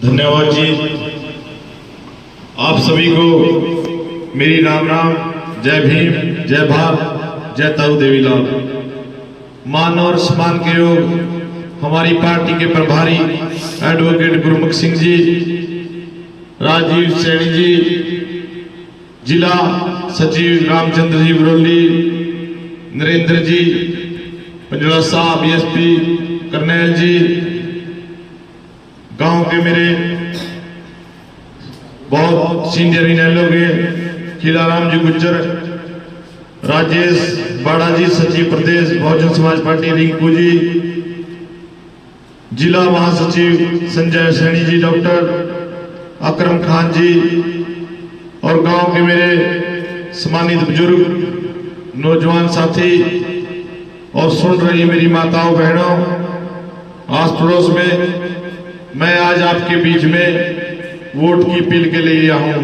धन्यवाद जी। आप सभी को मेरी राम राम, जय भीम, जय भारत, जय ताऊ देवीलाल। मान और सम्मान के योग हमारी पार्टी के प्रभारी एडवोकेट गुरमुख सिंह जी, राजीव सैनी जी, जिला सचिव रामचंद्र जी बरौली, नरेंद्र जी, पंजड़ा साहब, एसपी करनैल जी, गांव के मेरे बहुत सीनियर इनेलो के खिलाराम जी गुज्जर, राजेश बाड़ा जी सचिव प्रदेश बहुजन समाज पार्टी रिंकू जी, जिला महासचिव संजय सैनी जी, डॉक्टर अकरम खान जी, और गांव के मेरे सम्मानित बुजुर्ग नौजवान साथी और सुन रही मेरी माताओं बहनों, आस पड़ोस में मैं आज आपके बीच में वोट की अपील के लिए आया हूं।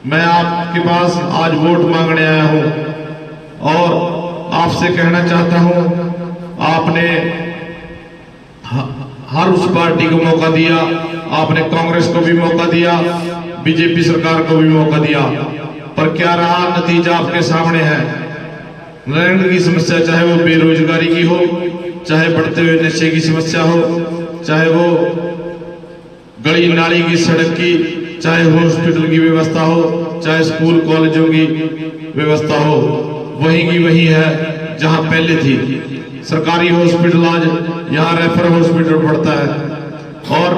मैं आपके पास आज वोट मांगने आया हूं और आपसे कहना चाहता हूं, आपने हर उस पार्टी को मौका दिया, आपने कांग्रेस को भी मौका दिया, बीजेपी सरकार को भी मौका दिया, पर क्या रहा नतीजा आपके सामने है। नरेंद्र की समस्या, चाहे वो बेरोजगारी की हो, चाहे बढ़ते हुए नशे की समस्या हो, चाहे वो गली नाली की, सड़क की, चाहे हॉस्पिटल की व्यवस्था हो, चाहे स्कूल कॉलेजों की व्यवस्था हो, वही की वही है जहां पहले थी। सरकारी हॉस्पिटल आज यहाँ रेफर हॉस्पिटल पड़ता है। और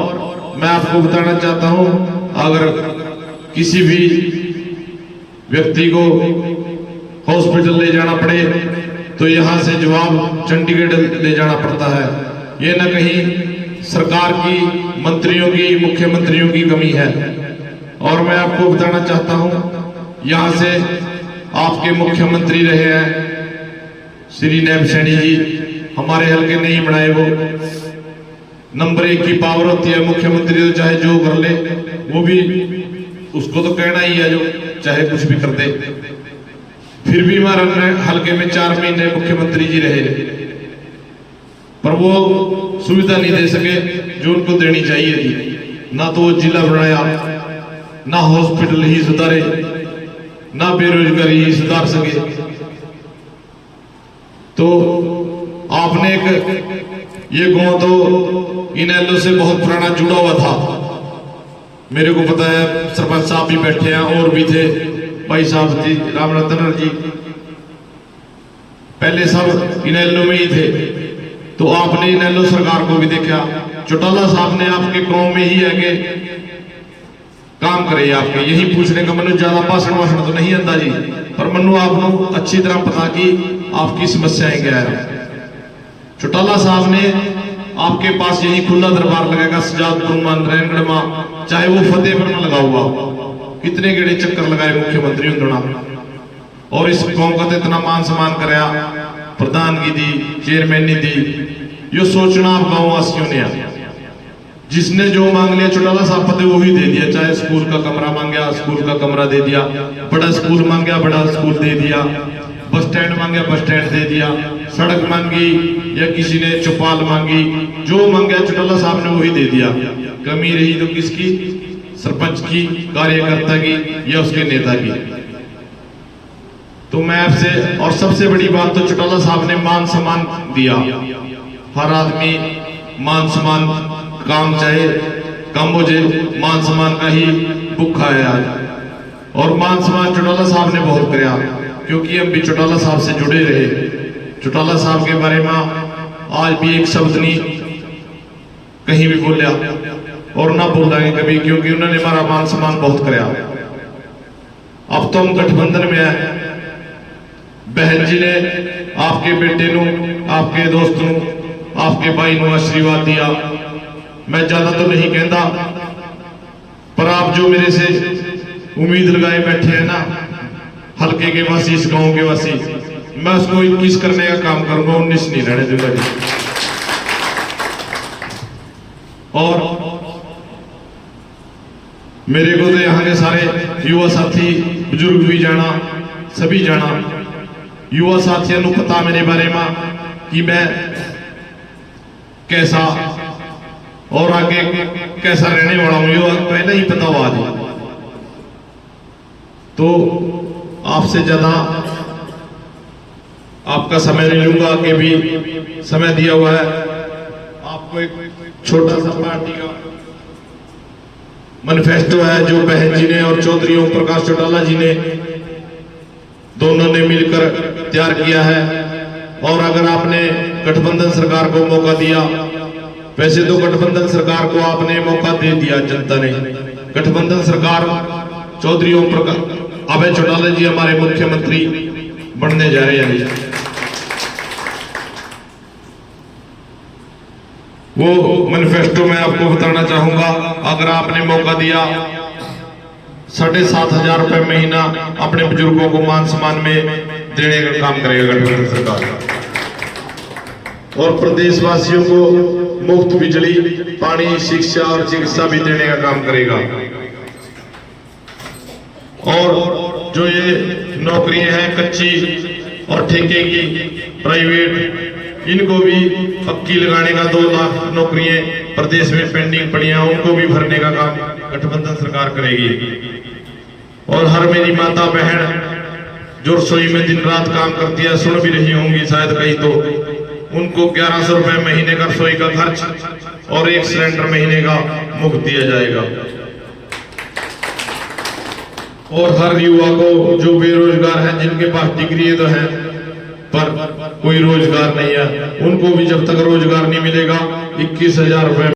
मैं आपको बताना चाहता हूं, अगर किसी भी व्यक्ति को हॉस्पिटल ले जाना पड़े तो यहाँ से जवाब चंडीगढ़ ले जाना पड़ता है। ये न कहीं सरकार की, मंत्रियों की, मुख्यमंत्रियों की कमी है। और मैं आपको बताना चाहता हूं, यहाँ से आपके मुख्यमंत्री रहे हैं श्री नैब सैनी जी, हमारे हल्के नहीं बनाए वो। नंबर 1 की पावर होती है मुख्यमंत्री, तो चाहे जो कर ले, वो भी उसको तो कहना ही है जो चाहे कुछ भी कर दे। फिर भी हमारे हल्के में 4 महीने मुख्यमंत्री जी रहे, पर वो सुविधा नहीं दे सके जो उनको देनी चाहिए थी। ना तो वो जिला बनाया, ना हॉस्पिटल ही सुधारे, ना बेरोजगारी ही सुधार सके। तो आपने ये गांव तो इनेलो से बहुत पुराना जुड़ा हुआ था। मेरे को पता है, सरपंच साहब भी बैठे हैं और भी थे, भाई साहब जी, रामरतन जी, पहले सब इनेलो में ही थे। तो आपने इनेलो सरकार को भी देखा। चौटाला साहब ने आपके गांव में ही आके काम करे आपके। यही पूछने का मनु ज्यादा भाषण वाषण तो नहीं आता जी, पर मनु आपको अच्छी तरह पता कि आपकी समस्याएं क्या है। चौटाला साहब ने आपके पास यही खुला दरबार लगाएगा, सजादपुर में, रैनगढ़ में, चाहे वो फतेहपुर में लगा हुआ, कितने गेड़े चक्कर लगाए मुख्यमंत्री उंदड़ा, और इस गांव का तो इतना मान सम्मान कराया, प्रधान की दी, चेयरमैन ने दी। यो सोचना आप गांव वासियों ने, जिसने जो मांग लिया चौटाला साहब पते वो ही दे दिया। चाहे स्कूल का कमरा मांगा, स्कूल का कमरा दे दिया, बड़ा स्कूल मांगा, बड़ा स्कूल दे दिया, बस स्टैंड मांगा, बस स्टैंड दे दिया, सड़क मांगी या किसी ने चौपाल मांगी, जो मांगा चौटाला साहब ने वही दे दिया। कमी रही तो किसकी? सरपंच की, कार्यकर्ता की, या उसके नेता की। तो मैं आपसे, और सबसे बड़ी बात तो चौटाला साहब ने मान सम्मान दिया। हर आदमी मान सम्मान, काम चाहे कम हो जाए, मान सम्मान का ही भूखा है आज। और मान सम्मान चौटाला साहब ने बहुत कराया, क्योंकि हम भी चौटाला साहब से जुड़े रहे। चौटाला साहब के बारे में आज भी एक शब्द नहीं कहीं भी बोलिया, और ना बोलेंगे कभी, क्योंकि उन्होंने हमारा मान सम्मान बहुत कराया। अब तो हम गठबंधन में है। बहन जी ने आपके बेटे नु, आपके दोस्त नु, आपके भाई नु आशीर्वाद दिया। मैं ज्यादा तो नहीं कहता, पर आप जो मेरे से उम्मीद लगाए बैठे हैं ना, हल्के के वासी, इस गांव के वासी, मैं उसको 21 करने का काम करूंगा, 19 नहीं रहने दूंगा जी। और मेरे को तो यहाँ के सारे युवा साथी, बुजुर्ग भी जाना, सभी जाना। युवा साथियों को पता मेरे बारे में कि मैं कैसा और आगे कैसा रहने वाला हूं ये पहले ही पता हुआ आज। तो आपसे ज्यादा आपका समय नहीं लूंगा, आगे भी समय दिया हुआ है। आपको एक छोटा सा पार्टी का मैनिफेस्टो है जो बहन जी ने और चौधरी ओम प्रकाश चौटाला जी ने दोनों ने मिलकर तैयार किया है। और अगर आपने गठबंधन सरकार को मौका दिया, वैसे तो गठबंधन सरकार को आपने मौका दे दिया जनता ने। गठबंधन सरकार चौधरी ओम प्रकाश अभय चौटाला जी हमारे मुख्यमंत्री बनने जा रहे हैं। वो मैनिफेस्टो में आपको बताना चाहूंगा, अगर आपने मौका दिया 7,500 रुपए महीना अपने बुजुर्गों को मान सम्मान में देने का काम करेगा गठबंधन सरकार। और प्रदेशवासियों को मुफ्त बिजली, पानी, शिक्षा और चिकित्सा भी देने का काम करेगा। और जो ये नौकरियां हैं कच्ची और ठेके की, प्राइवेट, इनको भी पक्की लगाने का 2 लाख नौकरियां प्रदेश में पेंडिंग पड़ी हैं, उनको भी भरने का काम गठबंधन सरकार करेगी। और हर मेरी माता बहन जो रसोई में दिन रात काम करती है, सुन भी रही होंगी शायद कहीं, तो उनको 1100 रुपए महीने का रसोई का खर्च और 1 सिलेंडर महीने का मुफ्त दिया जाएगा। और हर युवा को जो बेरोजगार है, जिनके पास डिग्री तो है पर कोई रोजगार नहीं है, उनको भी जब तक रोजगार नहीं मिलेगा 21,000 रुपए